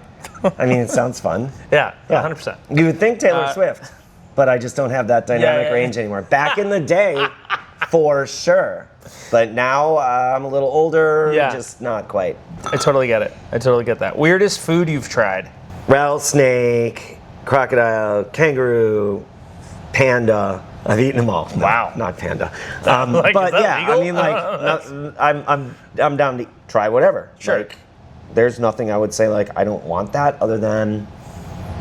I mean, it sounds fun. Yeah. 100%. You would think Taylor Swift, but I just don't have that dynamic yeah. range anymore. Back in the day, for sure. But now I'm a little older, just not quite. I totally get it. I totally get that. Weirdest food you've tried? Rattlesnake, crocodile, kangaroo, panda. I've eaten them all. No, Wow. not panda. Like, but is that yeah, legal? I mean, like, I'm down to try whatever. Sure. Like, there's nothing I would say like I don't want that other than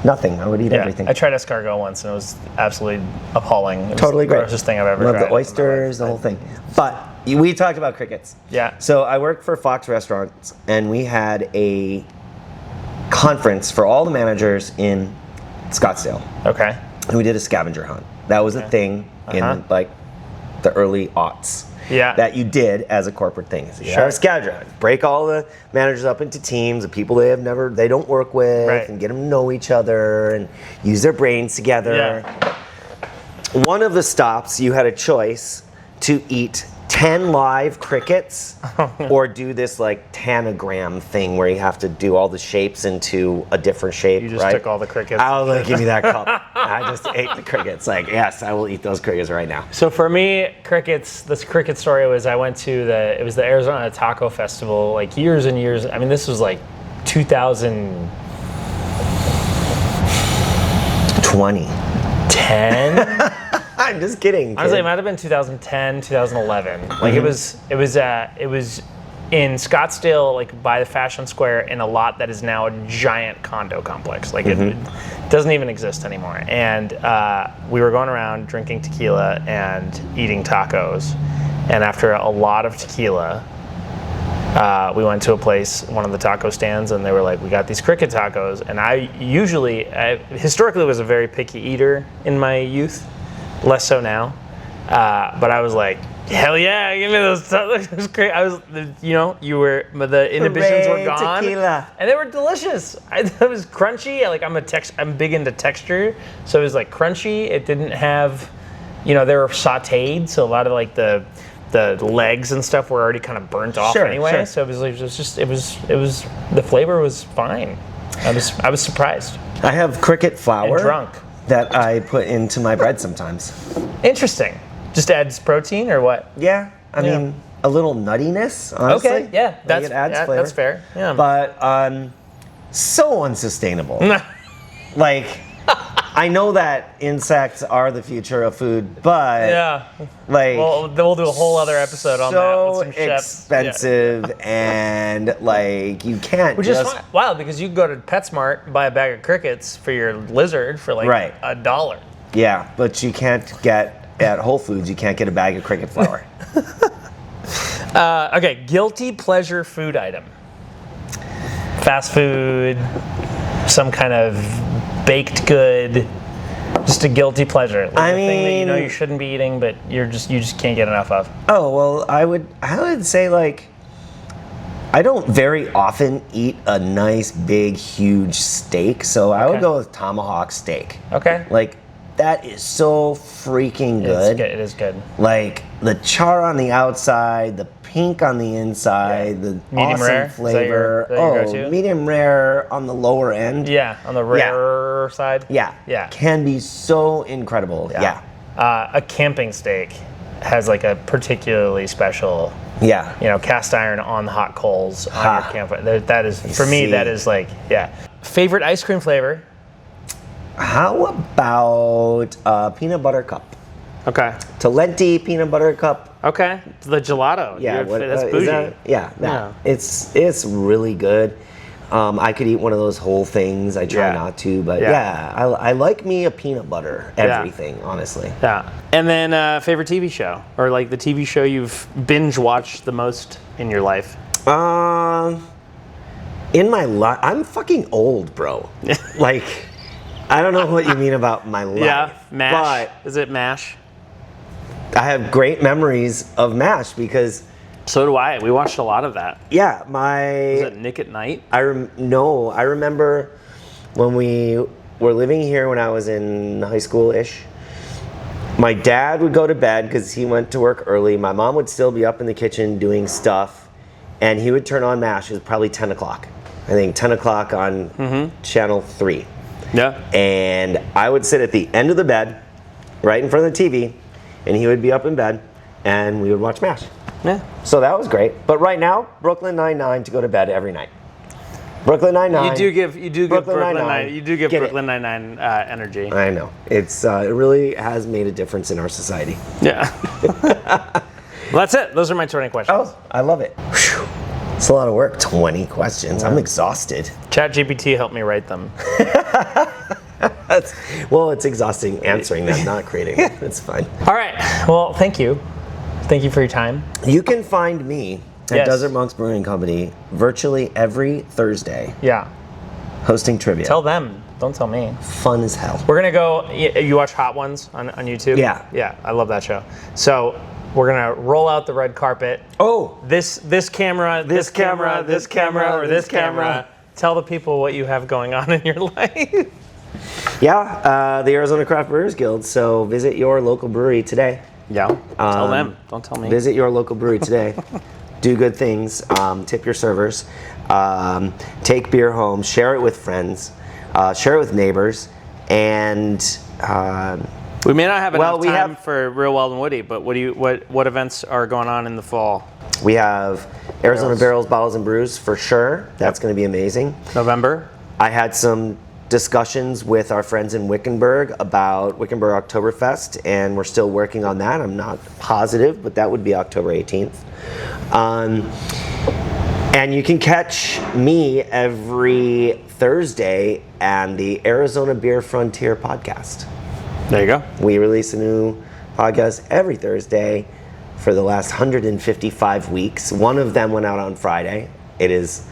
nothing. I would eat everything. I tried escargot once and it was absolutely appalling. It was Totally the great. grossest thing I've ever Love tried. the oysters, the whole thing. But we talked about crickets. Yeah. So I worked for Fox Restaurants, and we had a conference for all the managers in Scottsdale. Okay. And we did a scavenger hunt. That was a thing in like the early aughts. Yeah. That you did as a corporate thing. So you Sure. have a scavenger hunt. Break all the managers up into teams of people they don't work with, Right. and get them to know each other and use their brains together. Yeah. One of the stops, you had a choice to eat 10 live crickets or do this like tanagram thing where you have to do all the shapes into a different shape. You just right? took all the crickets. I was like, give me that cup. I just ate the crickets. Like, yes, I will eat those crickets right now. So for me, crickets, this cricket story was I went to it was the Arizona Taco Festival like years and years. I mean, this was like 2010. 20. I'm just kidding. Honestly, it Kid. might have been 2010, 2011. Like it was in Scottsdale, like by the Fashion Square, in a lot that is now a giant condo complex. Like it doesn't even exist anymore. And we were going around drinking tequila and eating tacos. And after a lot of tequila, we went to a place, one of the taco stands, and they were like, we got these cricket tacos. And I historically was a very picky eater in my youth. Less so now, but I was like, hell yeah, give me those. It was great. I was, the inhibitions were Hooray, gone, tequila. and they were delicious. It was crunchy. I'm big into texture, so it was like crunchy. It didn't have, they were sautéed, so a lot of like the legs and stuff were already kind of burnt off anyway. Sure. So it was the flavor was fine. I was surprised. I have cricket flour. And drunk. That I put into my bread sometimes. Interesting. Just adds protein or what? Yeah, I mean, a little nuttiness, honestly. Okay, yeah, Like, it adds flavor. that's fair. Yeah. But so unsustainable. Like, I know that insects are the future of food, but yeah. like, Well, we'll do a whole other episode on that with so some chefs. expensive, and like you can't Which just. is fine. Wild because you can go to PetSmart and buy a bag of crickets for your lizard for like $1. Yeah, but you can't get at Whole Foods. You can't get a bag of cricket flour. Okay, guilty pleasure food item. Fast food, some kind of baked good, just a guilty pleasure. Like I the thing that you know mean- you shouldn't be eating, but you just can't get enough of. Oh well, I would say like I don't very often eat a nice, big, huge steak, so I would go with tomahawk steak. Okay. Like, that is so freaking good. It is good. Like, the char on the outside, the pink on the inside, the medium awesome rare? flavor. Is that your go-to? Medium rare on the lower end. Yeah, on the rarer side. Yeah. Yeah. Can be so incredible. Yeah. A camping steak has like a particularly special, cast iron on the hot coals on your campfire. That is, for me, that is like, Favorite ice cream flavor? How about peanut butter cup? Okay. Talenti peanut butter cup. Okay. The gelato. Yeah, that's bougie. It's really good. I could eat one of those whole things. I try not to, but I like me a peanut butter everything, honestly. Yeah. And then favorite TV show, or like the TV show you've binge watched the most in your life? In my life, I'm fucking old, bro. Like, I don't know what you mean about my life. Yeah, MASH. But is it MASH? I have great memories of MASH because. So do I. We watched a lot of that. Yeah, Was it Nick at Night? I remember when we were living here when I was in high school-ish. My dad would go to bed because he went to work early. My mom would still be up in the kitchen doing stuff, and he would turn on MASH. It was probably 10 o'clock. I think 10 o'clock on Channel 3. Yeah. And I would sit at the end of the bed, right in front of the TV, and he would be up in bed, and we would watch MASH. Yeah. So that was great. But right now, Brooklyn Nine-Nine to go to bed every night. Brooklyn Nine-Nine. You do give Brooklyn Nine-Nine. You do give Brooklyn Nine-Nine energy. I know. It's it really has made a difference in our society. Yeah. Well, that's it. Those are my 20 questions. Oh, I love it. Whew. It's a lot of work. 20 questions. I'm exhausted. ChatGPT helped me write them. It's exhausting answering them, not creating them. It's fine. All right. Well, thank you. Thank you for your time. You can find me at Desert Monks Brewing Company virtually every Thursday. Yeah. Hosting trivia. Tell them. Don't tell me. Fun as hell. We're going to go. You watch Hot Ones on YouTube? Yeah. Yeah. I love that show. So we're going to roll out the red carpet. Oh. This camera, this camera, this camera, or this camera. Tell the people what you have going on in your life. Yeah. The Arizona Craft Brewers Guild. So visit your local brewery today. Yeah. Tell them. Don't tell me. Visit your local brewery today. Do good things. Tip your servers. Take beer home. Share it with friends. Share it with neighbors. And we may not have enough time for Real Wild and Woody, but what events are going on in the fall? We have Arizona Barrels, Bottles, and Brews for sure. That's going to be amazing. November. I had some discussions with our friends in Wickenburg about Wickenburg Oktoberfest, and we're still working on that. I'm not positive, but that would be October 18th. And you can catch me every Thursday on the Arizona Beer Frontier podcast. There you go. We release a new podcast every Thursday for the last 155 weeks. One of them went out on Friday. It is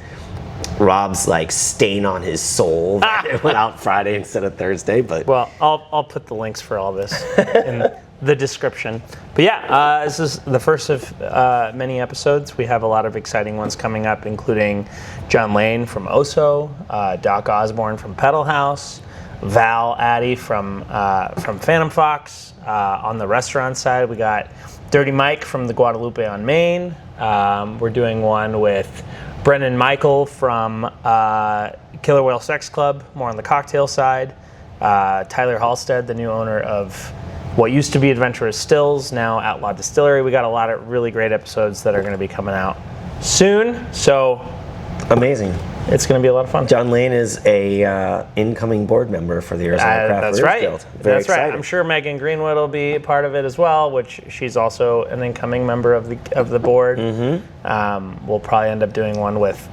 Rob's like stain on his soul that it went out Friday instead of Thursday, but I'll put the links for all this in the description. But yeah, this is the first of many episodes. We have a lot of exciting ones coming up, including John Lane from Oso, Doc Osborne from Pedal House, Val Addy from Phantom Fox. On the restaurant side, we got Dirty Mike from the Guadalupe on Main. We're doing one with Brendan Michael from Killer Whale Sex Club, more on the cocktail side. Tyler Halstead, the new owner of what used to be Adventurous Stills, now Outlaw Distillery. We got a lot of really great episodes that are going to be coming out soon. So amazing. It's going to be a lot of fun. John Lane is a incoming board member for the Arizona Craft Brewers Guild. Very excited. Right. I'm sure Megan Greenwood will be a part of it as well, which she's also an incoming member of the board. Mm-hmm. We'll probably end up doing one with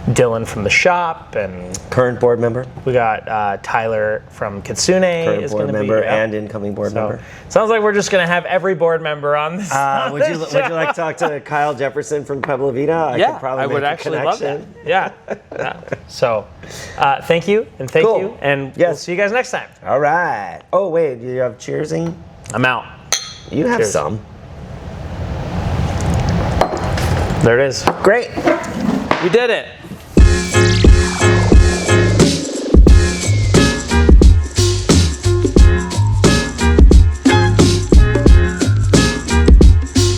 Dylan from the shop and current board member. We got Tyler from Kitsune. Current board member and incoming board member. Sounds like we're just going to have every board member on this. Would you like to talk to Kyle Jefferson from Pueblo Vita? I would actually love that. Yeah. So, thank you, and thank you, and we'll see you guys next time. All right. Oh, wait, do you have cheersing? I'm out. You have some. There it is. Great. We did it.